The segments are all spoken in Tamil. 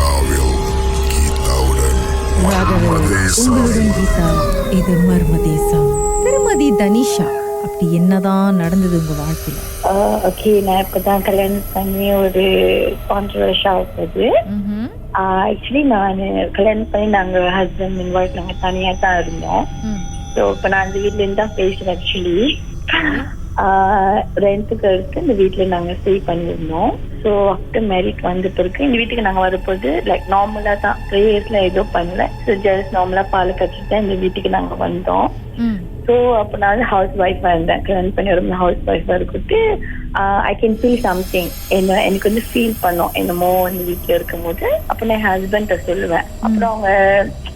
ராகாவில் கீதாவுடன் உங்களுடன் கீதா. இது மர்மதேசம். திருமதி தனிஷா, அப்படி என்னதான் நடந்தது உங்க வாழ்க்கையில? ஓகே, நான் இப்பதான் கல்யாணம் பண்ணி ஒரு 5 வருஷம் ஆகுது. ஆக்சுவலி நான் கல்யாணம் பண்ணி நாங்க ஹஸ்பண்ட் அண்ட் ஒய்ஃப் நாங்க தனியா தான் இருந்தோம். ஸோ இப்போ நான் அந்த வீட்ல இருந்து தான் பேசுறேன். ஆக்சுவலி ரெண்டுக்கு இருக்கு இந்த வீட்டுல நாங்க ஸ்டே பண்ணிருந்தோம். ஸோ ஆஃப்டர் மேரிட் வந்த பிறகு இந்த வீட்டுக்கு நாங்க வரப்போது லைக் நார்மலா தான் ப்ரேயர்ஸ்ல எதுவும் பண்ணல. ஸோ ஜஸ்ட் நார்மலா பால் கட்டிட்டு தான் இந்த வீட்டுக்கு நாங்க வந்தோம். ஸோ அப்போ நான் வந்து ஹவுஸ் ஒய்ஃபா இருந்தேன். கல்யாணம் பண்ணி ஒரு ஹவுஸ் ஒய்ஃபா இருக்கிட்டு ஐ கேன் ஃபீல் சம்திங். எனக்கு வந்து ஃபீல் பண்ணோம் என்னமோ இந்த வீட்டுல இருக்கும் போது. அப்போ நான் ஹஸ்பண்ட சொல்லுவேன். அப்புறம்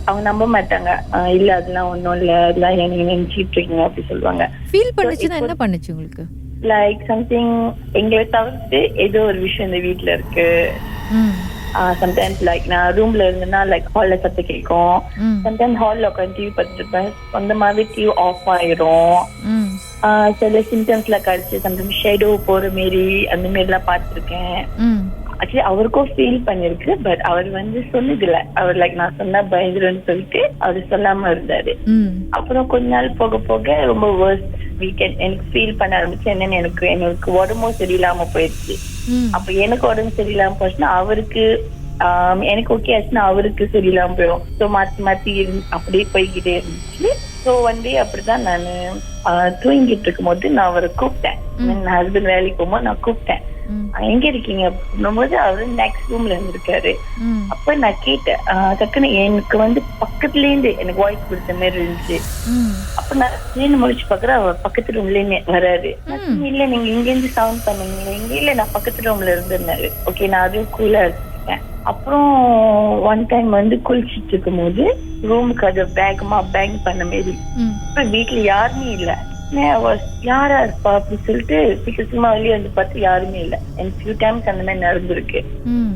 அவங்க நம்ப மாட்டாங்க. இல்ல அதெல்லாம் ஒன்றும் இல்ல, அதெல்லாம் எனக்கு நினைச்சிட்டு இருக்கீங்க அப்படி சொல்லுவாங்க. ஃபீல் பண்ணுச்சுன்னா என்ன பண்ணுச்சு உங்களுக்கு? லைக் சம்திங் எங்களை தவிர்த்து ஏதோ ஒரு விஷயம் இந்த வீட்டுல இருக்கு. சம்டைம்ஸ் லைக் நான் ரூம்ல இருந்தேன்னா லைக் ஹால்ல சத்தம் கேட்கும். சம்டைம்ஸ் ஹால்ல உட்காந்து டிவி பார்த்துட்டு இருப்பேன். அந்த மாதிரி டிவி ஆஃப் ஆயிரும். சில சிம்டம்ஸ்ல கழிச்சு சம்டைம்ஸ் ஷேடோ போற மாரி அந்த மாரி எல்லாம் பார்த்துருக்கேன். ஆக்சுவலி அவருக்கும் ஃபீல் பண்ணிருக்கு. பட் அவர் வந்து சொன்னதில்ல. அவர் லைக் நான் சொன்னா பயந்துருன்னு சொல்லிட்டு அவரு சொல்லாம இருந்தாரு. அப்புறம் கொஞ்ச நாள் போக போக ரொம்ப வேர்ஸ்ட் வீக்கெண்ட் எனக்கு ஃபீல் பண்ண ஆரம்பிச்சு. என்னன்னு எனக்கு உடம்பும் சரியில்லாம போயிடுச்சு. அப்ப எனக்கு உடம்பு சரியில்லாம போச்சுன்னா அவருக்கு எனக்கு ஓகே ஆச்சுன்னா அவருக்கு சரியில்லாம போயிடும். ஸோ மாத்தி மாத்தி அப்படியே போய்கிட்டே இருந்துச்சு. ஸோ ஒன் டே அப்படிதான் நான் தூங்கிட்டு இருக்கும் போது நான் அவரை கூப்பிட்டேன். என் ஹஸ்பண்ட் வேலைக்கு போகும்போது நான் கூப்பிட்டேன். எங்க இருக்கீங்க அப்படின்னும்போது அவரு நெக்ஸ்ட் ரூம்ல இருந்திருக்காரு. அப்ப நான் கேட்டேன். டக்குன்னு எனக்கு வந்து பக்கத்துல இருந்து எனக்கு வாய்ஸ் கொடுத்த மாதிரி இருந்துச்சு. அப்ப நான் சேர்ந்து முடிச்சு பாக்குறேன். அவர் பக்கத்து ரூம்ல வராரு. இல்ல நீங்க இங்க இருந்து சவுண்ட் பண்ணீங்க. இங்க இல்ல நான் பக்கத்து ரூம்ல இருந்திருந்தாரு. ஓகே, நான் அதுவும் கூலா எடுத்துக்கிட்டேன். அப்புறம் ஒன் டைம் வந்து குளிச்சுட்டு இருக்கும் போது ரூமுக்கு அது பேங் பண்ண மாரி. இப்ப வீட்டுல யாருமே இல்ல. யாரா இருப்பா அப்படி சொல்லிட்டு சீக்கிரமா வெளியே வந்து பார்த்து யாருமே இல்ல. எனக்கு ஃபியூ டைம்ஸ் அந்த மாதிரி நடந்திருக்கு.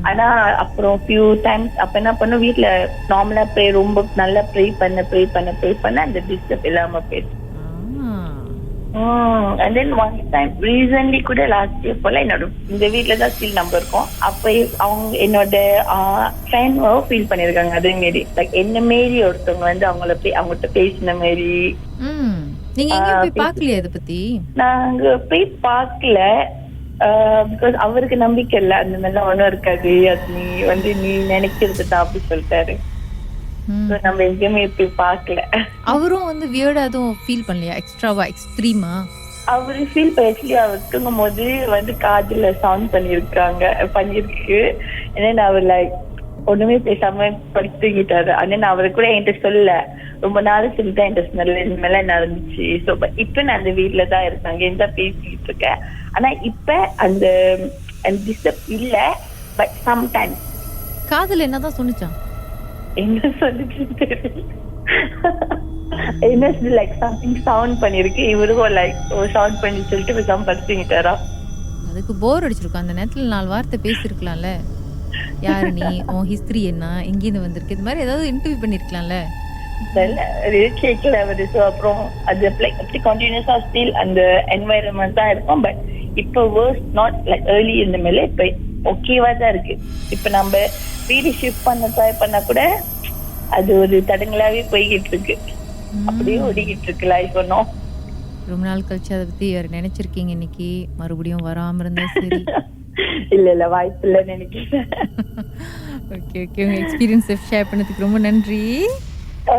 ஆனா அப்புறம் ஃபியூ டைம்ஸ் அப்ப என்ன பண்ணும், வீட்டுல நார்மலா ரொம்ப நல்லா ப்ரே பண்ண அந்த டிஸ்டர்ப் இல்லாம போயிடுச்சு. And then one time recently கூட லாஸ்ட் இயர் போல என்னோட இந்த வீட்டுல தான் ஸ்டில் நம்பர் இருக்கும். அப்ப அவங்க என்னோட ஃப்ரெண்ட் ஃபீல் பண்ணிருக்காங்க அதே மாரி. லைக் என்ன மாரி ஒருத்தவங்க வந்து அவங்கள்ட்ட பேசின மாரி. நீங்க எங்க போய் பார்க்கலையா இத பத்தி? நாங்க போய் பார்க்கல. பிகாஸ் அவருக்கு நம்பிக்கை இல்ல அந்த மாதிரிலாம் ஒண்ணும் இருக்காது. அது நீ நினைக்கிறது தான் அப்படி சொல்லிட்டாரு. நம்ம எங்கேயுமே போய் பார்க்கல. அவரும் வந்து வியர்டா எதுவும் ஃபீல் பண்ணலையா? எக்ஸ்ட்ராவா எக்ஸ்ட்ரீமா அவரு ஃபீல் ஆக்சுவலி அவர் தூங்கும் போது வந்து காதுல சவுண்ட் பண்ணிருக்கு. ஏன்னா அவர் லைக் ஒண்ணுமே பேசாம படுத்துக்கிட்டாரு. ஆனா அவரு கூட என்கிட்ட சொல்லல. ரொம்ப நாள் சொல்லிதான் என்கிட்ட சொன்னல இந்த மேல நடந்துச்சு. ஸோ இப்ப நான் அந்த வீட்டுல தான் இருக்காங்க எந்த பேசிக்கிட்டு இருக்கேன். ஆனா இப்ப அந்த டிஸ்டர்ப் இல்ல. பட் சம்டைம் காதுல என்னதான் சொன்னிச்சான்? என்ன சொல்லிச்சு தெரியல. என்ன லைக் சம்திங் சவுண்ட் பண்ணிருக்கு. இவருக்கும் லைக் சவுண்ட் பண்ணி சொல்லிட்டு பேசாம படுத்துக்கிட்டாரா. அதுக்கு போர் அடிச்சிருக்கும். அந்த நேரத்துல 4 வார்த்தை பேசிருக்கலாம்ல. யாரு நீ, உன் ஹிஸ்டரி என்ன, எங்கிருந்து வந்திருக்கு, இது மாதிரி ஏதாவது இன்டர்வியூ பண்ணிருக்கலாம்ல. கேட்கல அவரு. ஸோ அப்புறம் அது அப்படி கண்டினியூஸா ஸ்டில் அந்த என்வாயரன்மெண்ட் தான் இருக்கும். பட் இப்போ வேர்ஸ்ட் நாட் லைக் ஏர்லி இந்த மேல இப்ப ஓகேவா தான் இருக்கு. இப்ப நம்ம வீடு ஷிஃப்ட் பண்ண ட்ரை பண்ணா கூட அது ஒரு தடங்களாவே போய்கிட்டு இருக்கு. அப்படியே ஓடிக்கிட்டு இருக்கு லைஃப். ஒன்னும் ரொம்ப நாள் கழிச்சு அதை பத்தி நினைச்சிருக்கீங்க இன்னைக்கு. மறுபடியும் வராம இருந்தா சரி. இல்ல வாய்ப்பு இல்ல நினைக்கிறேன். ஓகே உங்க எக்ஸ்பீரியன்ஸ் ஷேர் பண்ணதுக்கு ரொம்ப நன்றி.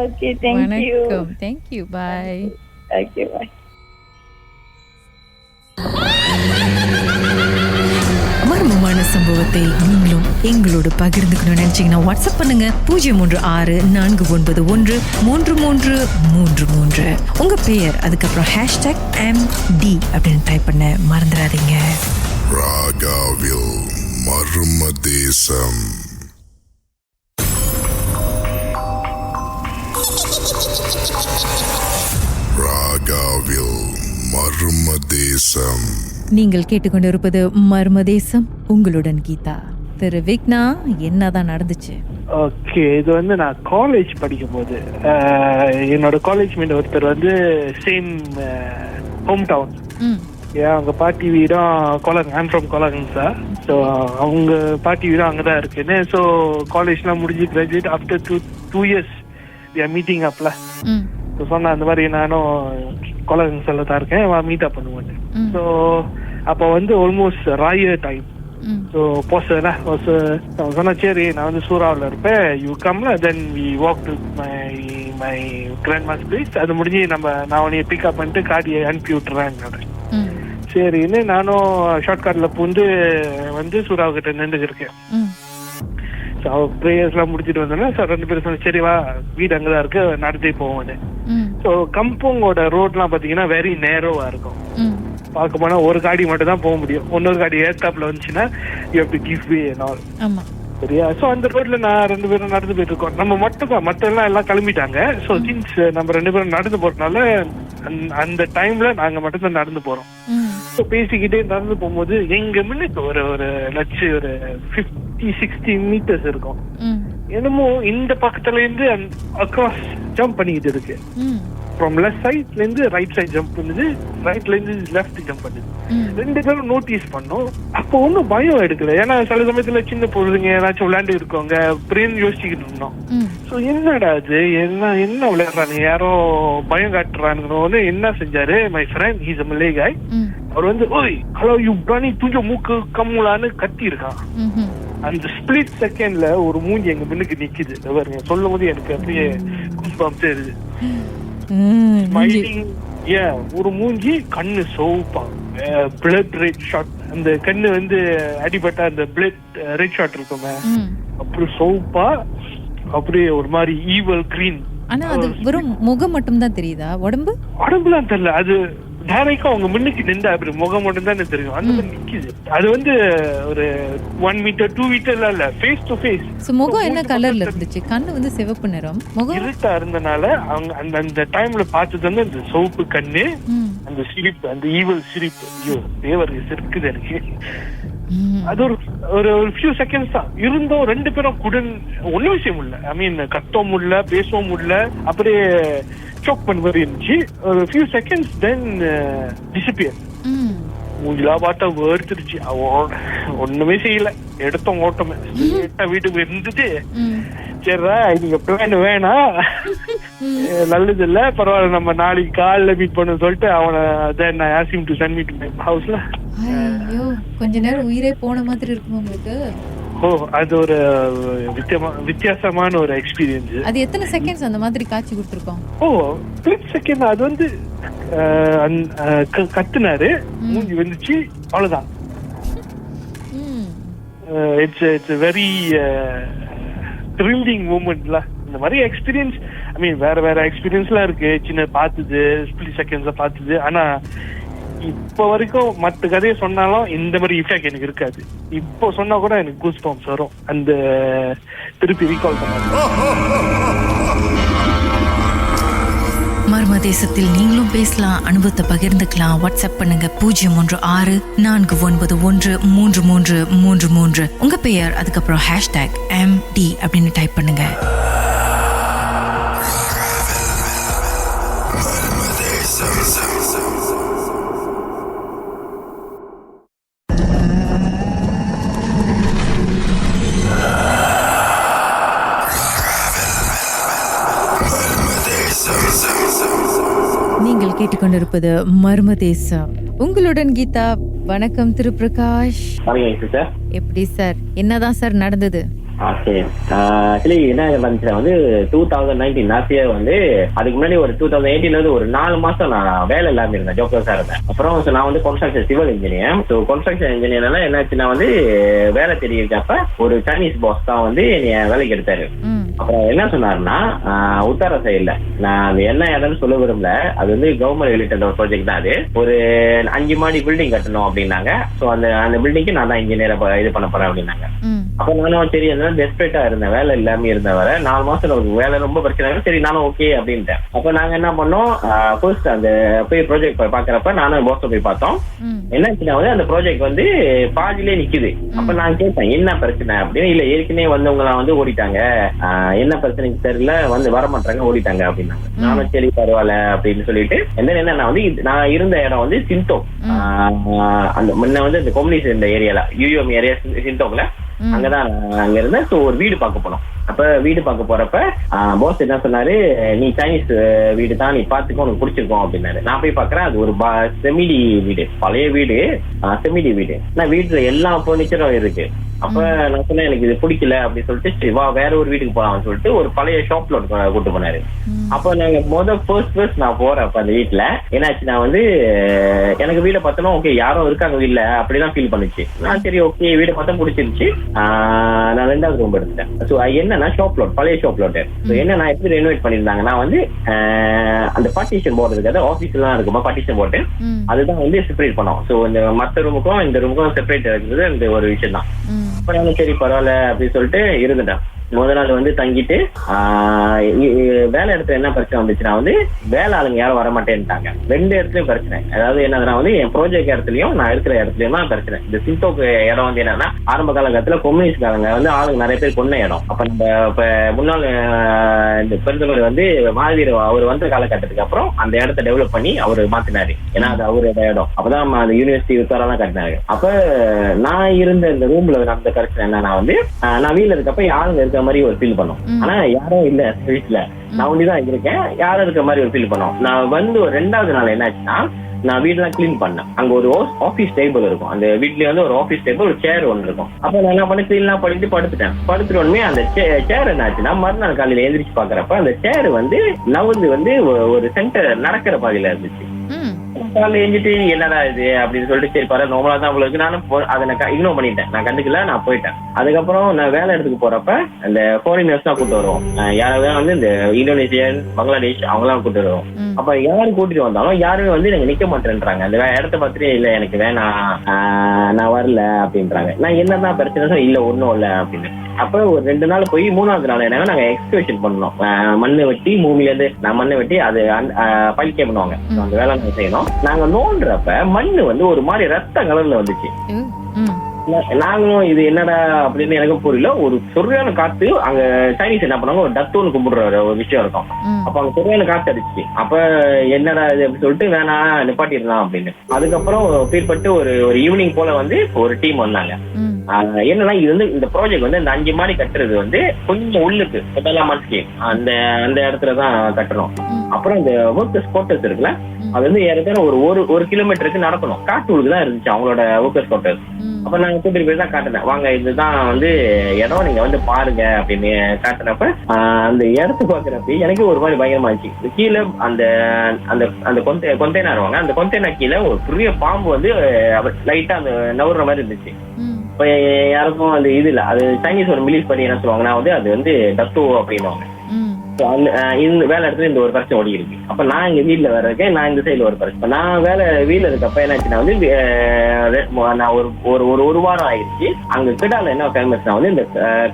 Okay, thank you. வணக்கம். Thank you. Bye. Okay, bye. மர்மமான சம்பவத்தை நீங்களும் எங்களோடு பகிர்ந்துக்கணும்னு நினைச்சீங்கன்னா வாட்ஸ்அப் பண்ணுங்க 0364333333. உங்க பெயர் அதுக்கப்புறம் #MD அப்படின்னு டைப் பண்ண மறந்துடாதீங்க. ராகாவில் மர்மதேசம். ராகாவில் மர்மதேசம். நீங்கள் கேட்டுக்கொண்டிருப்பது மர்மதேசம். உங்களுடன் கீதா. திரு விக்னா, என்னதான் நடந்துச்சு? ஓகே, இது வந்து நான் காலேஜ் படிக்கும் போது என்னோட காலேஜ் மேட் ஒருத்தர் வந்து சேம் ஹோம் டவுன். அவங்க பாட்டி வீடும் கொலங். ஐம் ஃப்ரம் கொலங் சார். ஸோ அவங்க பாட்டி வீடும் அங்கதான் இருக்குன்னு. ஸோ காலேஜ்லாம் முடிஞ்சு graduate after two years meeting அப்ல சொன்னா அந்த மாதிரி நானும் கோலகங்ஸ்ல தான் இருக்கேன், மீட் அப் பண்ணுவேன். ஸோ அப்போ வந்து ஆல்மோஸ்ட் ராய டைம். ஸோ சொன்னா சரி நான் வந்து சூறாவில் இருப்பேன், யூ கம்ல then we walk to my grand ma's place. அது முடிஞ்சு நான் உன்னைய பிக்அப் பண்ணிட்டு காடியை அனுப்பி விட்டுறேன். சரின்னு நானும் ஷார்ட் கார்ட்ல பூந்து வந்து சூறாவு கிட்ட நின்று இருக்கேன். ப்ரேயர்ஸ் எல்லாம் முடிச்சுட்டு வந்தோன்னா ரெண்டு பேரும் சொன்ன சரி வா வீடு அங்கதான் இருக்கு நடந்தே போவோன்னு. ஸோ கம்போங்கோட ரோட்லாம் பாத்தீங்கன்னா வெரி நேரோவா இருக்கும். பார்க்க போனா ஒரு காடி மட்டும் தான் போக முடியும், இன்னொரு காடி ஏத்தாப்ல வந்துச்சுன்னா you have to give way and all. சரியா? ஸோ அந்த ரோட்ல நான் ரெண்டு பேரும் நடந்து போயிட்டு இருக்கோம். நம்ம மட்டும் தான், மற்ற எல்லாம் கிளம்பிட்டாங்க. ஸோ சின்ஸ் நம்ம ரெண்டு பேரும் நடந்து போறதுனால அந்த டைம்ல நாங்க மட்டும் தான் நடந்து போறோம். ஸோ பேசிக்கிட்டே நடந்து போகும்போது எங்க முன்னுக்கு ஒரு ஒரு 50-60 மீட்டர்ஸ் இருக்கும். என்னமோ இந்த பக்கத்துல இருந்து அக்ராஸ் ஜம்ப் பண்ணிக்கிட்டு இருக்கு. ஃப்ரம் லெஃப்ட் சைட்ல இருந்து ரைட் சைட் ஜம்ப் பண்ணுது, ரைட்ல இருந்து லெஃப்ட் ஜம்ப் பண்ணுது. ரெண்டு பேரும் நோட்டீஸ் பண்ணோம். அப்போ ஒன்னும் பயம் எடுக்கல, ஏன்னா சில சமயத்துல சின்ன பொழுதுங்க ஏதாச்சும் விளையாண்டு இருக்கோங்க, பிரெயின் யோசிச்சுக்கிட்டு இருந்தோம். ஸோ என்னடா அது என்ன விளையாடுறாங்க, யாரோ பயம் காட்டுறானுன்னு என்ன செஞ்சாரு மை ஃப்ரெண்ட், ஹீஸ் அ மலே காய். அவர் வந்து ஓய் ஹலோ யூ பிரானி துஞ்ச மூக்கு கம்முலான்னு கத்தி இருக்கான். அந்த ஸ்பிளிட் செகண்ட்ல ஒரு மூஞ்சி எங்க முன்னுக்கு நிக்குது. சொல்லும் போது எனக்கு அப்படியே கூஸ்பம்ப்ஸ் ஏறுது. ஒரு மூஞ்சி, கண்ணு சோப்பா, பிளட் ரெட் ஷாட், அந்த கண்ணு வந்து அடிபட்ட அந்த பிளட் ரெட் ஷாட் இருக்குமே அப்படி சோப்பா, அப்படியே ஒரு மாதிரி ஈவல் கிரீன். ஆனா அது வெறும் முகம் மட்டும் தான் தெரியுதா, உடம்புலாம் தெரியல. அது டைரக்டா அவங்க முன்னுக்கு நின்றா அப்படி முகம் மட்டும் தான் தெரியும், அந்த மாதிரி நிக்குது. அது வந்து ஒரு 1 மீட்டர் 2 மீட்டர்ல இல்ல, ஃபேஸ் டு ஃபேஸ். முகம் என்ன கலர்ல இருந்துச்சு? கண்ணு வந்து சிவப்பு நிறம், முகம் இருட்டா இருந்தனால அவங்க அந்த டைம்ல பார்த்தது வந்து அந்த சோப்பு கண்ணு, அந்த சிரிப்பு, அந்த ஈவல் சிரிப்பு. ஐயோ தேவர் சிரிக்குது எனக்கு. அது ஒரு ஃபியூ செகண்ட்ஸ் தான் இருந்தோம். ரெண்டு பேரும் ஒன்னும் விஷயம் இல்ல, ஐ மீன் கத்தவும் இல்ல, பேசவும் இல்ல, அப்படியே choke பண்ண மாதிரி இருந்துச்சு. ஒரு few seconds then disappear. மூஞ்சிலா பார்த்தா வேர்த்துருச்சு. ஒண்ணுமே செய்யல, எடுத்தோம் ஓட்டமே வீட்டுக்கு இருந்துட்டு சரிடா நீங்க பிளான் வேணாம், நல்லது இல்ல, பரவாயில்ல நம்ம நாளைக்கு காலைல மீட் பண்ண சொல்லிட்டு அவனை then I asked him to send me to my house. ஐயோ கொஞ்ச நேரம் உயிரே போன மாதிரி இருக்கும் உங்களுக்கு. அது ஒரு வித்தியாசமான ஒரு எக்ஸ்பீரியன்ஸ். அது எத்தனை செகண்ட்ஸ் அந்த மாதிரி காட்சி கொடுத்துருக்கோம்? Split second. அது வந்து கத்துனாரு, மூஞ்சி வந்துச்சு, அவ்வளவுதான். இட்ஸ் வெரி த்ரில்லிங் மூமெண்ட்ல. இந்த மாதிரி எக்ஸ்பீரியன்ஸ் ஐ மீன் வேற எக்ஸ்பீரியன்ஸ்லாம் இருக்கு, சின்ன பார்த்தது, ஸ்பிளிட் செகண்ட்ஸ்ல பார்த்தது. ஆனா இப்ப வரைக்கும் மற்ற கதையை சொன்னாலும் இந்த மாதிரி இஃபெக்ட் எனக்கு இருக்காது. இப்போ சொன்னா கூட எனக்கு கூஸ் பம்ப்ஸ் வரும், அந்த திருப்பி ரீகால் பண்ண. மர்ம தேசத்தில் நீங்களும் பேசலாம், அனுபவத்தை பகிர்ந்துக்கலாம். வாட்ஸ்அப் பண்ணுங்க 016-491-3333. உங்க பெயர், அதுக்கப்புறம் #MD அப்படின்னு டைப் பண்ணுங்க. நீங்கள் கேட்டுக்கொண்டிருப்பது மர்ம தேசம். உங்களுடன் கீதா. வணக்கம் திரு பிரகாஷ். எப்படி சார், என்னதான் சார் நடந்தது? ஆக்சுவலி என்ன நடந்துச்சுன்னா வந்து 2019 லாஸ்ட் இயர் வந்து, அதுக்கு முன்னாடி ஒரு 2018 வந்து ஒரு 4 மாசம் நான் வேலை இல்லாம இருந்தேன், ஜாப்லெஸ்ஸா இருந்தேன். அப்புறம் நான் வந்து construction civil engineer. So construction இன்ஜினியர்னால என்னாச்சுன்னா வந்து வேலை தெரியிருக்கப்ப ஒரு சைனீஸ் பாஸ் தான் வந்து என்னைய வேலைக்கு எடுத்தாரு. அப்புறம் என்ன சொன்னாருன்னா, உத்தர சைட்ல நான் அது என்ன இடம்னு சொல்ல விரும்பல, அது வந்து கவர்மெண்ட் ரிலேட்டட் ஒரு ப்ராஜெக்ட் தான். அது ஒரு 5 மாடி பில்டிங் கட்டணும் அப்படின்னாங்க. ஸோ அந்த பில்டிங்க்கு நான் தான் இன்ஜினியரை இது பண்ண போறேன் அப்படின்னாங்க. அப்ப நானும் சரி அதனால டெஸ்பரேட்டா இருந்தேன், வேலை இல்லாம இருந்தேன். வர 4 மாசம் எனக்கு வேலை ரொம்ப பிரச்சனை. சரி நானும் ஓகே அப்படின்ட்டேன். அப்ப நாங்க என்ன பண்ணோம், ஃபர்ஸ்ட் அந்த போய் ப்ராஜெக்ட் பாக்குறப்ப நானும் போஸ்ட போய் பார்த்தோம். என்னாச்சுன்னா வந்து அந்த ப்ராஜெக்ட் வந்து பாதியிலே நிக்குது. அப்ப நான் கேட்டேன் என்ன பிரச்சனை அப்படின்னு. இல்ல ஏற்கனவே வந்தவங்க எல்லாம் வந்து ஓடிட்டாங்க, என்ன பிரச்சனைக்கு தெரியல, வந்து வர மாட்டாங்க, ஓடிட்டாங்க அப்படின்னாங்க. நானும் சரி பரவாயில்ல அப்படின்னு சொல்லிட்டு என்ன வந்து நான் இருந்த இடம் வந்து சிந்தோக், அந்த முன்ன வந்து இந்த கொம்யூனிஸ்ட் இந்த ஏரியால யூஎம் ஏரியா சிந்தோக்ல அங்கதான் அங்க இருந்தேன். ஸோ ஒரு வீடு பார்க்க போனோம். அப்ப வீடு பார்க்க போறப்ப பாஸ் என்ன சொன்னாரு, நீ சைனீஸ் வீடு தான், நீ பாத்துக்கோ, உனக்கு பிடிச்சிருக்கோம் அப்படின்னாரு. நான் போய் பாக்குறேன், அது ஒரு செமிடி வீடு, பழைய வீடு, செமிடி வீடு. நான் வீட்டுல எல்லா பர்னிச்சரும் இருக்கு. அப்ப நான் சொன்னேன் எனக்கு இது பிடிக்கல அப்படின்னு சொல்லிட்டு, சரி வா வேற ஒரு வீட்டுக்கு போலாம்னு சொல்லிட்டு ஒரு பழைய ஷாப்ல கூட்டு போனாரு. அப்ப நாங்க ஃபர்ஸ்ட் நான் போறப்ப அந்த வீட்டுல என்னாச்சு, நான் வந்து எனக்கு வீடை பார்த்தோம், ஓகே யாரும் இருக்காங்க வீட்டுல அப்படிதான் ஃபீல் பண்ணுச்சு. நான் சரி ஓகே வீடை பார்த்தா பிடிச்சிருச்சு. நான் 2வது ரூம் எடுத்துட்டேன். ஸோ என்னன்னா ஷாப் லோட், பழைய ஷாப் லோட். என்ன நான் எப்படி ரெனோவேட் பண்ணிருந்தாங்க, நான் வந்து அந்த பார்ட்டிஷன் போர்டு இருக்காது, ஆபீஸ்ல தான் இருக்குமா பார்ட்டிஷன் போர்டு, அதுதான் வந்து செப்பரேட் பண்ணோம். ஸோ இந்த மற்ற ரூமுக்கும் இந்த ரூமுக்கும் செப்பரேட் இருக்குது இந்த ஒரு விஷயம் தான். அப்ப நானும் சரி பரவாயில்ல அப்படின்னு சொல்லிட்டு இருந்துட்டேன். முதல் நாள் வந்து தங்கிட்டு வேலை இடத்துல என்ன பிரச்சனை வந்துச்சுன்னா வந்து வேலை ஆளுங்க யாரும் வர மாட்டேன்ட்டாங்க. 2 இடத்துலயும் பிரச்சனை. அதாவது என்னதுன்னா வந்து என் ப்ராஜெக்ட் இடத்துலயும் நான் இருக்கிற இடத்துலயும் தான் பிரச்சனை. இந்த சிந்தோக்கு இடம் வந்து என்னன்னா ஆரம்ப காலகட்டத்துல கம்யூனிஸ்ட்காரங்க வந்து ஆளுங்க நிறைய பேர் கொன்ன இடம். அப்ப நம்ம இப்ப முன்னாள் இந்த பிரதமர் வந்து மாவீர் அவர் வந்த காலகட்டத்துக்கு அப்புறம் அந்த இடத்த டெவலப் பண்ணி அவர் மாத்தினாரு. ஏன்னா அது அவரோட இடம். அப்பதான் அந்த யூனிவர்சிட்டி விசாரெல்லாம் கட்டினாரு. அப்ப நான் இருந்த இந்த ரூம்ல நடந்த பிரச்சனை என்னன்னா வந்து நான் வீட்டுல இருக்கப்ப ஆளுங்க இருக்க மாதிரி ஒரு ஃபீல் பண்ணும். ஆனா யாரும் இல்ல வீட்டுல, நான் ஒண்டிதான் இருக்கேன், யாரும் இருக்க மாதிரி ஒரு ஃபீல் பண்ணும். நான் வந்து ஒரு 2வது நாள் என்னாச்சுன்னா நான் வீடெல்லாம் கிளீன் பண்ணேன். அங்க ஒரு ஆபீஸ் டேபிள் இருக்கும், அந்த வீட்லயே வந்து ஒரு ஆபீஸ் டேபிள், ஒரு சேர் ஒன்று இருக்கும். அப்ப நான் என்ன பண்ணி கிளீன் எல்லாம் பண்ணிட்டு படுத்துட்டோமே அந்த சேர் என்னாச்சுன்னா மறுநாள் காலையில எழுந்திரிச்சு பாக்குறப்ப அந்த சேர் வந்து நவுந்து வந்து ஒரு சென்டர் நடக்கிற பாதையில இருந்துச்சு. காலைல எழுந்திட்டு என்னடா இது அப்படின்னு சொல்லிட்டு சரி பரவாயில்ல நார்மலா தான் அவ்வளவு இருக்கு. நானும் அதை நான் இக்னோர் பண்ணிட்டேன், நான் கண்டுக்கல, நான் போயிட்டேன். அதுக்கப்புறம் நான் வேலை இடத்துக்கு போறப்ப அந்த ஃபாரினர்ஸ் தான் கூட்டு வருவோம். யாராவது வந்து இந்த இந்தோனேஷியன், பங்களாதேஷ் அவங்களாம் கூட்டு வருவோம். அப்ப யாரும் கூட்டிட்டு வந்தாலும் யாருமே வந்து எனக்கு நிக்க மாட்டேன்றாங்க. அந்த இடத்த பார்த்துட்டு இல்ல எனக்கு வேணாம், நான் வரல அப்படின்றாங்க. நான் என்னதான் பிரச்சனை, இல்ல ஒன்னும் இல்ல அப்படின்னு. அப்ப ஒரு 2 நாள் போய் 3வது நாள் என்ன நாங்க எக்ஸ்கவேஷன் பண்ணோம். மண்ணை வெட்டி பூமியில இருந்து மண்ணை வெட்டி அது பழிக்க பண்ணுவாங்க. அந்த வேலை நாங்க செய்யணும். நாங்க நோண்டுறப்ப மண்ணு வந்து ஒரு மாதிரி ரத்த கலர்ல வந்துச்சு. நாங்களும் இது என்னடா அப்படின்னு எனக்கு புரியல. ஒரு சொர்றையான காத்து அங்க சைனீஸ் என்ன பண்ணாங்க, ஒரு டத்தோன்னு கும்பிடுற ஒரு விஷயம் இருக்கும். அப்ப அங்க சொர்றையான காத்து அடிச்சு. அப்ப என்னடா இது அப்படின்னு சொல்லிட்டு வேணா நிப்பாட்டிடலாம் அப்படின்னு. அதுக்கப்புறம் பிற்பட்டு ஒரு ஈவினிங் போல வந்து ஒரு டீம் வந்தாங்க. என்னன்னா இது வந்து இந்த ப்ராஜெக்ட் வந்து இந்த 5 மாடி கட்டுறது வந்து கொஞ்சம் உள்ளுக்கு அந்த இடத்துலதான் கட்டணும். அப்புறம் இந்த ஒர்க்கர்ஸ் குவார்டர்ஸ் இருக்குல்ல, அது வந்து ஏறத்தாழ ஒரு கிலோமீட்டருக்கு நடக்கணும். காட்டூருக்கு தான் இருந்துச்சு அவங்களோட ஒர்க்கர்ஸ் குவார்டர்ஸ். அப்ப நாங்க கூட்டிட்டு போய் தான் காட்டினேன், வாங்க இதுதான் வந்து இடம், நீங்க வந்து பாருங்க அப்படின்னு காட்டுறப்ப அந்த இடத்து பாக்குறப்ப எனக்கு ஒரு மாதிரி பயங்கரமாச்சு. கீழே அந்த அந்த கொண்டெய்னர் வாங்க, அந்த கொண்டெய்னர் கீழே ஒரு பெரிய பாம்பு வந்து லைட்டா அந்த நவுற மாதிரி இருந்துச்சு. இப்ப யாருக்கும் அந்த இது இல்ல, அது சைனீஸ் ஒரு மிலிஸ் பண்ணி என்ன சொல்லுவாங்கன்னா வந்து அது வந்து டத்தோ அப்படின்னுவாங்க. இந்த வேலை இடத்துல இந்த ஒரு பிரச்சனை ஓடி இருக்கு. அப்ப நான் இங்க வீட்டுல வேற இருக்கேன், நான் இந்த சைடுல ஒரு பிரச்சனை. நான் வேலை வீட்டுல இருக்கப்ப என்னாச்சுன்னா வந்து நான் ஒரு வாரம் ஆயிடுச்சு. அங்க கிடால என்ன ஃபேமஸ்னா வந்து இந்த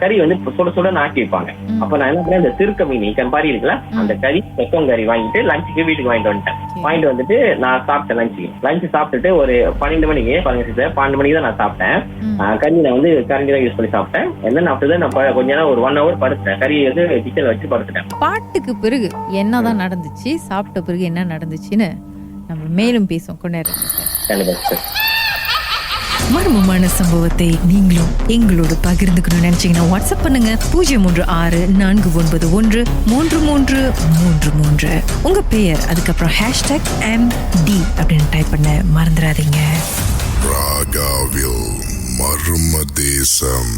கறி வந்து சுட சுட ஆக்கி வைப்பாங்க. அப்ப நான் என்ன பண்ணேன், இந்த திருக்க மீன் கம்பாரி இருக்குல்ல, அந்த கறி செக்கம் கறி வாங்கிட்டு லஞ்சுக்கு வீட்டுக்கு வாங்கிட்டு வந்துட்டு நான் சாப்பிட்டேன். லஞ்ச் சாப்பிட்டுட்டு ஒரு 12 மணிக்கு 12 மணிக்கு தான் நான் சாப்பிட்டேன். கறி நான் வந்து கரண்டி தான் யூஸ் பண்ணி சாப்பிட்டேன். என்ன ஆஃப்டர் நான் கொஞ்ச நேரம் ஒரு 1 hour படுத்தேன், கறி வந்து கிச்சன்ல வச்சு படுத்துட்டேன். பாட்டுக்கு பிறகு என்னதான் நடந்துச்சு, சாப்பிட்ட பிறகு என்ன நடந்துச்சுன்னு நம்ம மேலும் பேசுவோம் கொஞ்ச நேரம். மர்மமான சம்பவத்தை நீங்களும் எங்களோடு பகிர்ந்துக்கணும்னு நினைச்சீங்கன்னா வாட்ஸ்அப் பண்ணுங்க 03641333333. உங்க பெயர் அதுக்கப்புறம் #MD அப்படின்னு டைப் பண்ண மறந்துடாதீங்க. ராகாவில் மர்ம தேசம்.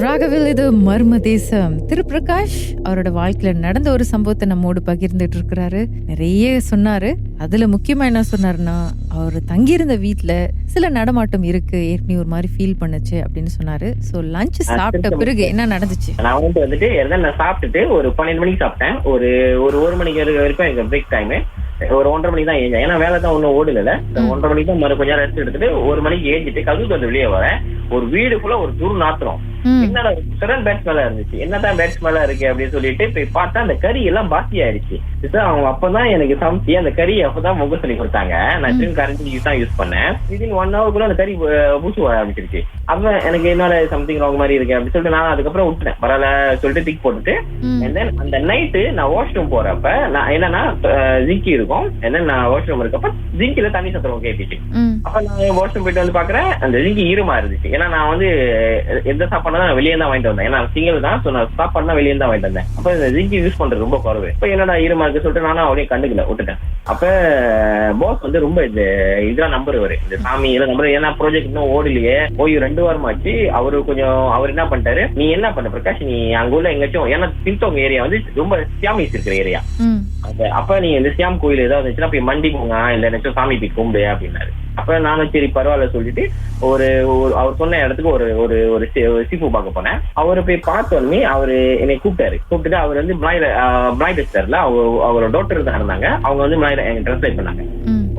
ராகவில் இது மர்ம தேசம். திருப்பிரகாஷ் அவரோட வாழ்க்கையில நடந்த ஒரு சம்பவத்தை நம்மோடு பகிர்ந்துட்டு இருக்கிறாரு. நிறைய சொன்னாரு. அதுல முக்கியமா என்ன சொன்னாருன்னா, அவர் தங்கியிருந்த வீட்டுல சில நடமாட்டம் இருக்கு, ஏற்கனவே ஒரு மாதிரி ஃபீல் பண்ணுச்சு அப்படின்னு சொன்னாரு. சோ லஞ்ச் சாப்பிட்ட பிறகு என்ன நடந்துச்சு? நான் வந்துட்டு நான் சாப்பிட்டுட்டு ஒரு 12 மணிக்கு சாப்பிட்டேன். ஒரு 1 மணிக்கு வரைக்கும் எனக்கு பிரேக் டைம். ஒரு 1:30 மணிக்கு தான் ஏஞ்சேன். ஏன்னா வேலை தான் ஒன்னும் ஓடல. 1:30 மணிக்கு தான் கொஞ்ச நேரம் ரெஸ்ட் எடுத்துட்டு 1 மணிக்கு ஏஞ்சிட்டு கதவு வந்து வெளியே வரேன். ஒரு வீடு ஃபுல்லா ஒரு துரு நாத்திரம். என்னடா சடன் பேட் ஸ்மெல்லா இருந்துச்சு. என்னதான் பேட் ஸ்மெல்லா இருக்கு அப்படின்னு சொல்லிட்டு போய் பார்த்தா அந்த கறி எல்லாம் பாக்கி ஆயிடுச்சு. அவங்க அப்பதான் எனக்கு சமைச்சு அந்த கறி அப்பதான் முகம் சொல்லி கொடுத்தாங்க. நான் திரும்பி கரண்டி தான் யூஸ் பண்ணேன். விதின் 1 hour கூட அந்த கறி பூசு வர ஆரம்பிச்சிருச்சு. அப்ப எனக்கு என்னோட சம்திங் ராங் மாதிரி இருக்கு அப்படின்னு சொல்லிட்டு நான் அதுக்கப்புறம் விட்டுட்டேன். பரவாயில்ல சொல்லிட்டு திக் போட்டுட்டு அந்த நைட்டு நான் வாஷ்ரூம் போறப்ப நான் என்னன்னா ஜிங்கி இருக்கும். நான் வாஷ்ரூம் இருக்கப்ப ஜிங்கில தண்ணி சத்திரம் கேட்டுச்சு. அப்ப நான் வாஷ்ரூம் போயிட்டு வந்து பாக்குறேன் அந்த ஜிங்கி ஈரமா இருந்துச்சு. ஏன்னா நான் வந்து எந்த சாப்பாடு தான் வெளியே தான் வாங்கிட்டு வந்தேன். ஏன்னா சிங்கிள் தான் சாப்பாடு தான் வெளியே தான் வாங்கிட்டு வந்தேன். அப்ப இந்த ஜிங்கி யூஸ் பண்றது ரொம்ப குறைவு. இப்ப என்னடா ஈரமா இருக்கு சொல்லிட்டு நானும் அப்படியே கண்டுக்கல விட்டுட்டேன். அப்ப பாஸ் வந்து ரொம்ப இதெல்லாம் நம்புறவரு, இந்த சாமி எல்லாம் நம்புற. ஏன்னா ப்ராஜெக்ட் இன்னும் ஓடலையே, போய் 2 வாரமாச்சு. அவர் என்ன பண்ணிட்டாரு, நீ என்ன பண்ண பிரகாஷ், நீ அங்க உள்ள எங்கேயாச்சும், ஏன்னா பின்தோங்க ஏரியா வந்து ரொம்ப சியாமிஸ் இருக்கிற ஏரியா. அப்ப நீ இந்த சியாம் கோயில் ஏதாவது இருந்துச்சுன்னா போய் மண்டி போங்க, இல்ல நினைச்சோம் சாமி போய் கும்பிடு அப்படின்னாரு. அப்ப நானும் சரி பரவாயில்ல சொல்லிட்டு அவர் சொன்ன இடத்துக்கு ஒரு சீப்பு பார்க்க போனேன். அவரை போய் பார்த்தோன்னே அவரு என்னை கூப்பிட்டுட்டு அவர் வந்து பிளாய்ட் ஸ்டார்ல அவரோட டாக்டர் தான் இருந்தாங்க. அவங்க வந்து டிரான்ஸ்லேட் பண்ணாங்க.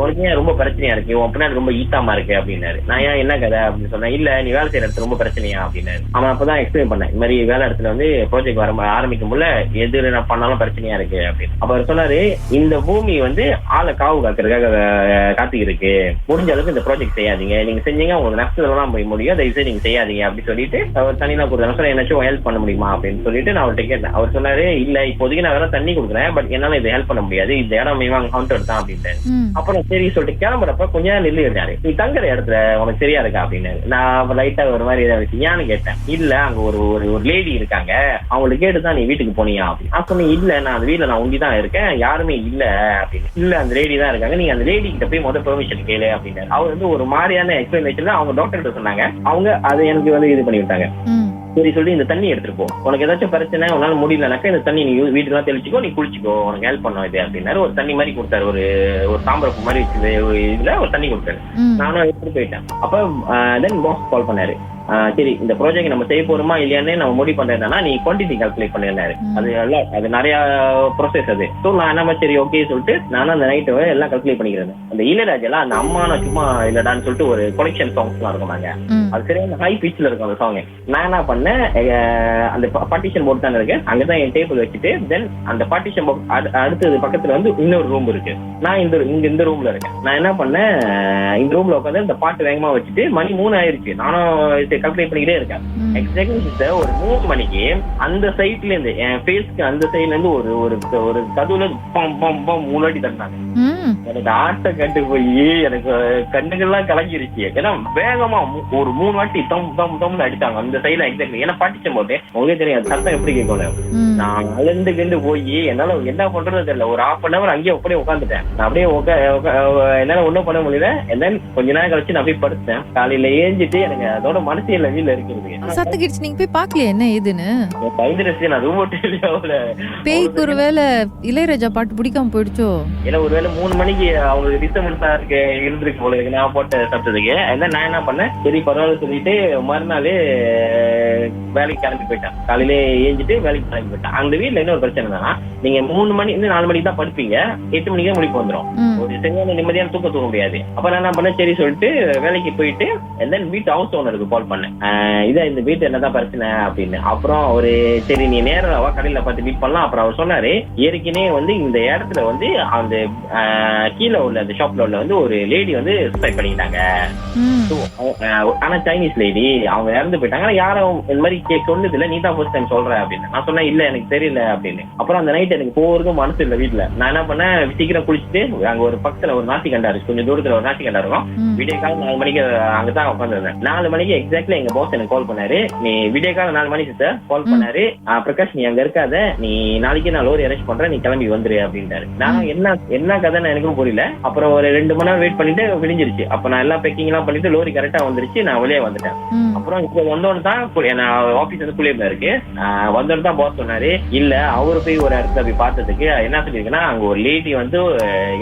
உனக்கு ஏன் ரொம்ப பிரச்சனையா இருக்கு, உன் பின்னாடி ரொம்ப ஈத்தாமா இருக்கு அப்படின்னாரு. நான் ஏன் என்ன கதை அப்படின்னு சொன்னேன். இல்ல நீ வேலை செய்யற இடத்துல ரொம்ப பிரச்சனையா அப்படின்னாரு. அவன் அப்பதான் எக்ஸ்பிளைன் பண்ணேன், இந்த மாதிரி வேலை இடத்துல வந்து ப்ராஜெக்ட் வர ஆரம்பிக்கும் போல எது நான் பண்ணாலும் பிரச்சனையா இருக்கு அப்படின்னு. அப்ப அவர் சொன்னாரு, இந்த பூமி வந்து ஆளை காவு காக்கிறதுக்காக காத்துக்கு இருக்கு, முடிஞ்ச அளவுக்கு இந்த ப்ராஜெக்ட் செய்யாதீங்க, நீங்க செஞ்சீங்க உங்களுக்கு நஷ்டத்தான் போய் முடியும், தயவுசெய்து நீங்க செய்யாதீங்க அப்படின்னு சொல்லிட்டு அவர் தண்ணி தான் கொடுத்தாங்க. சார் என்னாச்சும் ஹெல்ப் பண்ண முடியுமா அப்படின்னு சொல்லிட்டு நான் அவர்கிட்ட கேட்டேன். அவர் சொன்னாரு, இல்ல இப்போதைக்கு நான் வேற தண்ணி கொடுக்குறேன், பட் என்னால இதை ஹெல்ப் பண்ண முடியாது, இந்த இடம் மேவாங்க கவுண்டர் தான் அப்படின்ட்டு. அப்புறம் சரி சொல்லிட்டு கிளம்புறப்ப கொஞ்ச நேரம் நில்லு இருந்தாரு. நீ தங்குற இடத்துல உனக்கு சரியா இருக்கா அப்படின்னு நான் லைட்டா ஒரு மாதிரி ஏன்னு கேட்டேன். இல்ல அங்க ஒரு லேடி இருக்காங்க, அவங்களுக்கு கேட்டுதான் நீ வீட்டுக்கு போனியா அப்படின்னு. நான் சொன்னேன், இல்ல நான் அந்த வீட்டுல நான் ஒண்டிதான் இருக்கேன், யாருமே இல்ல அப்படின்னு. இல்ல அந்த லேடி தான் இருக்காங்க, நீங்க அந்த லேடி கிட்ட போய் முதல் பெர்மிஷன் கேளு அப்படின்னு. அவர் வந்து ஒரு மாதிரியான எக்ஸ்பிளனேஷன் அவங்க டாக்டர் சொன்னாங்க. அவங்க அதை எனக்கு வந்து இது பண்ணி விட்டாங்க. சரி சொல்லி இந்த தண்ணி எடுத்துட்டு போ, உனக்கு ஏதாச்சும் பிரச்சனை உன்னால முடியலனாக்கா இந்த தண்ணி நீ வீட்டுலாம் தெளிச்சுக்கோ, நீ குளிச்சுக்கோ, உனக்கு ஹெல்ப் பண்ணும் இது அப்படின்னாரு. ஒரு தண்ணி மாதிரி கொடுத்தாரு, ஒரு சாம்பரப்பு மாதிரி இதுல ஒரு தண்ணி கொடுத்தாரு. நானும் எடுத்துட்டு போயிட்டேன். அப்ப தென் பாஸ் கால் பண்ணாரு. சரி இந்த ப்ராஜெக்ட் நம்ம செய்ய போறோமா இல்லையானே நம்ம முடிவு பண்றதுனா நீ குவான்டிட்டி கால்குலேட் பண்ணிருந்தாரு. அது நிறைய ப்ரோசஸ் அது. ஸோ நான் என்ன சரி ஓகே சொல்லிட்டு நானும் அந்த நைட்டு எல்லாம் கால்குலேட் பண்ணிக்கிறேன். அந்த இளையராஜா எல்லாம் அந்த அம்மான சும்மா இல்லடான்னு சொல்லிட்டு ஒரு கொலெக்ஷன் சாங்ஸ் எல்லாம் இருக்குமாங்க, அது சரியான ஹை பிச்ல இருக்கும் அந்த சாங். நான் என்ன பண்ணேன், அந்த பார்ட்டிஷன் போர்டு தானே இருக்கு, அங்கதான் என் டேபிள் வச்சுட்டு தென் அந்த பார்ட்டிஷன் போர்டு அடுத்தது பக்கத்துல வந்து இன்னொரு ரூம் இருக்கு. நான் இந்த ரூம்ல இருக்கேன். நான் என்ன பண்ணேன், இந்த ரூம்ல உட்காந்து இந்த பாட்டு வேகமா வச்சுட்டு மணி 3 ஆயிருச்சு. நானும் கால்குலேட் பண்ணிக்கிட்டே இருக்கேன். எக்ஸாக்ட்லி ஒரு 3 மணிக்கு அந்த சைட்ல இருந்து என் ஃபேஸ்க்கு அந்த சைட்ல இருந்து ஒரு கதுவுல மூலாட்டி தட்டாங்க. எனக்கு ஆட்டை கட்டு போய் எனக்கு கண்ணுகள்லாம் கலங்கிருச்சு. ஏன்னா வேகமா ஒரு 3 வாட்டி தம் அடித்தாங்க அந்த சைட்ல. எக்ஸாக்ட்லி ஏன்னா பாட்டிச்சம் போட்டேன், உங்களுக்கு தெரியும் சத்தம் எப்படி கேட்கணும். நான் அழுந்து கண்டு போய் என்னால என்ன பண்றது தெரியல. ஒரு 1/2 hour அங்கேயே அப்படியே உட்காந்துட்டேன். நான் அப்படியே என்னால ஒண்ணும் பண்ண முடியல. கொஞ்ச நேரம் கழிச்சு நான் அப்படியே படுத்தேன். காலையில ஏஞ்சிட்டு எனக்கு அதோட மனசு வீல இருக்கிறது சத்து கிடுச்சு. நீங்க போய் பாக்கலையா என்ன ஏதுன்னு? பேய்க்கு ஒருவேளை இளையராஜா பாட்டு பிடிக்காம போயிடுச்சோ, இல்ல ஒருவேளை 3 மணிக்கு அவங்களுக்கு டிஸ்டர்பன்ஸா இருந்திருக்கு போல இருக்கு நான் போட்ட சத்தத்துக்கு. நான் என்ன பண்ணேன், சரி பரவாயில்ல சொல்லிட்டு மறுநாள் வேலைக்கு கிளம்பி போயிட்டேன். காலையில ஏஞ்சிட்டு வேலைக்கு கிளம்பி போயிட்டேன். அந்த வீட்டுல என்ன ஒரு பிரச்சனை என்னன்னா, நீங்க 3 மணி 4 மணிக்கு தான் படுப்பீங்க, 8 மணிக்கே முடிப்பு வந்துடும். ஒரு சரியான நிம்மதியான தூக்க முடியாது. அப்ப நான் என்ன பண்ணேன், சரி சொல்லிட்டு வேலைக்கு போயிட்டு வீட்டு ஹவுஸ் ஓனருக்கு கால் பண்ணேன். இதான் இந்த வீட்டு என்னதான் பிரச்சனை அப்படின்னு. அப்புறம் ஒரு சரி நீ நேரம் கடையில பார்த்து மீட் பண்ணலாம். அப்புறம் அவர் சொன்னாரு, ஏற்கனவே வந்து இந்த இடத்துல வந்து அந்த கீழே உள்ள அந்த ஷாப்ல உள்ள வந்து ஒரு லேடி வந்து சூசைட் பண்ணிக்கிட்டாங்க. ஆனா சைனீஸ் லேடி, அவங்க இறந்து போயிட்டாங்க. யாரும் இந்த மாதிரி சொன்னது இல்ல, நீ தான் ஃபர்ஸ்ட் டைம் சொல்ற அப்படின்னு. நான் சொன்னேன், இல்ல எனக்கு தெரியல அப்படின்னு. அப்புறம் அந்த நைட் எனக்கு போறதுக்கும் மனசு இல்ல வீட்டுல. நான் என்ன பண்ணேன், சீக்கிரம் குளிச்சுட்டு அங்க ஒரு பக்கத்துல ஒரு நாசி கண்டா இருக்கு, கொஞ்சம் தூரத்துல ஒரு நாசி கண்டா இருக்கும். விடிய காலம் 4 மணிக்கு அங்கதான் உட்காந்துருந்தேன். 4 மணிக்கு எக்ஸாக்ட்லி எங்க பாஸ் எனக்கு கால் பண்ணாரு. நீ விடிய காலம் 4 மணிக்கு சார் கால் பண்ணாரு, பிரகாஷ் நீ அங்க இருக்காத, நீ நாளைக்கு நான் லோரி அரேஞ்ச் பண்றேன், நீ கிளம்பி வந்துரு அப்படின்ட்டாரு. நான் என்ன கதைன்னு எனக்கும் புரியல. அப்புறம் ஒரு 2 மணி நேரம் வெயிட் பண்ணிட்டு விடிஞ்சிருச்சு. அப்ப நான் எல்லாம் பேக்கிங் எல்லாம் பண்ணிட்டு லோரி கரெக்டா வந்துருச்சு, நான் வெளியே வந்துட்டேன். அப்புறம் இப்ப வந்தோன்னு தான் ஆபீஸ் வந்து குளியர்ல இருக்கு. வந்தோன்னு தான் பாஸ் சொன்னாரு, இல்ல அவரு போய் ஒரு இடத்துல போய் பார்த்ததுக்கு என்ன சொல்லிருக்குன்னா, அங்க ஒரு லேடி வந்து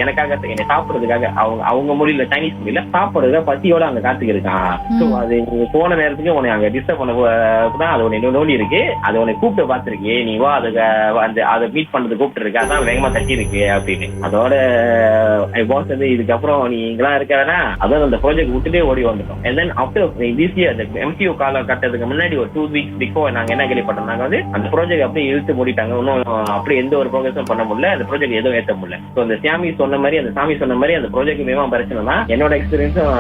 எனக்காக கத்து என்னை சாப்பிடுறதுக்காக அவங்க மொழியில சைனீஸ் மொழியில சாப்பிடுறதுக்காக பசியோட அங்க காத்துக்கு இருக்கான். சோ அது நீ போன நேரத்துக்கு உன்னை அங்க டிஸ்டர்ப் பண்ணதான் அது உன்னை நோண்டி இருக்கு, அது உன்னை கூப்பிட்டு பாத்துருக்கு, நீ வா அதுக்கு அதை மீட் பண்றது கூப்பிட்டு இருக்கு, அதான் வேகமா தட்டி இருக்கு அப்படின்னு. அதோட பாஸ் வந்து இதுக்கப்புறம் நீ இங்கெல்லாம் இருக்காதுன்னா அதான் அந்த ப்ராஜெக்ட் விட்டுட்டே ஓடி வந்துட்டோம். அண்ட் தென் ஆஃப்டர் ஈஸியா அந்த MCO காலம் கட்டதுக்கு முன்னாடி ஒரு 2 weeks பிஃபோர் நாங்க என்ன கேள்விப்பட்டோம்னாங்க வந்து அந்த ப்ராஜெக்ட் அப்படியே இழுத்து மூடிட்டாங்க. இன்னும் அப்படி எந்த ஒரு ப்ரோக்ரஸும் பண்ண முடியல, அந்த ப்ராஜெக்ட் எதுவும் ஏற்ற முடியல. ஸோ அந்த சாமி சொன்ன மாதிரி அந்த ப்ராஜெக்ட் வேகமா பிரச்சனை தான். என்னோட எக்ஸ்பீரியன்ஸும்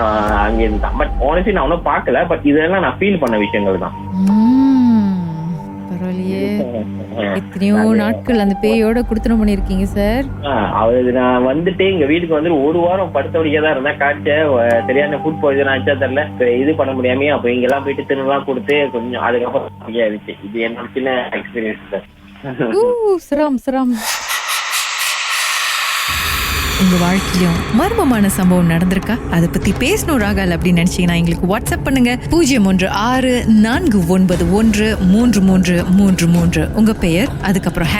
அங்கே இருந்தான். பட் ஆனஸ்ட்லி நான் ஒன்றும் பார்க்கல, பட் இதெல்லாம் நான் ஃபீல் பண்ண விஷயங்கள் தான். பரவாயில்லையே, எத்தனையோ நாட்கள் அந்த பேயோட குடுத்தனம் பண்ணிருக்கீங்க சார். அவரு நான் வந்துட்டு எங்க வீட்டுக்கு வந்து 1 வாரம் படுத்தபடியே தான் இருந்தா. காய்ச்ச சரியான ஃபுட் பாய்சன் ஆச்சா தெரியல, இது பண்ண முடியாம அப்ப இங்கெல்லாம் போயிட்டு திருநெல்லாம் கொடுத்து கொஞ்சம் அதுக்கப்புறம் இருந்துச்சு. இது என்னோட சின்ன எக்ஸ்பீரியன்ஸ் சார். சிரம் உங்க வாழ்க்கையிலும் மர்மமான சம்பவம் நடந்திருக்கா? அதை பத்தி பேசணும் ராகால் அப்படின்னு நினைச்சீங்கன்னா எங்களுக்கு வாட்ஸ்அப் பண்ணுங்க 0164913333. உங்க பெயர், அதுக்கப்புறம்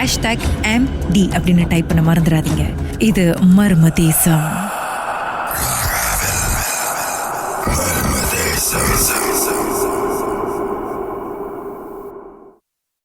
#MD அப்படின்னு டைப் பண்ண மறந்துடாதீங்க. இது மர்ம தேசம்.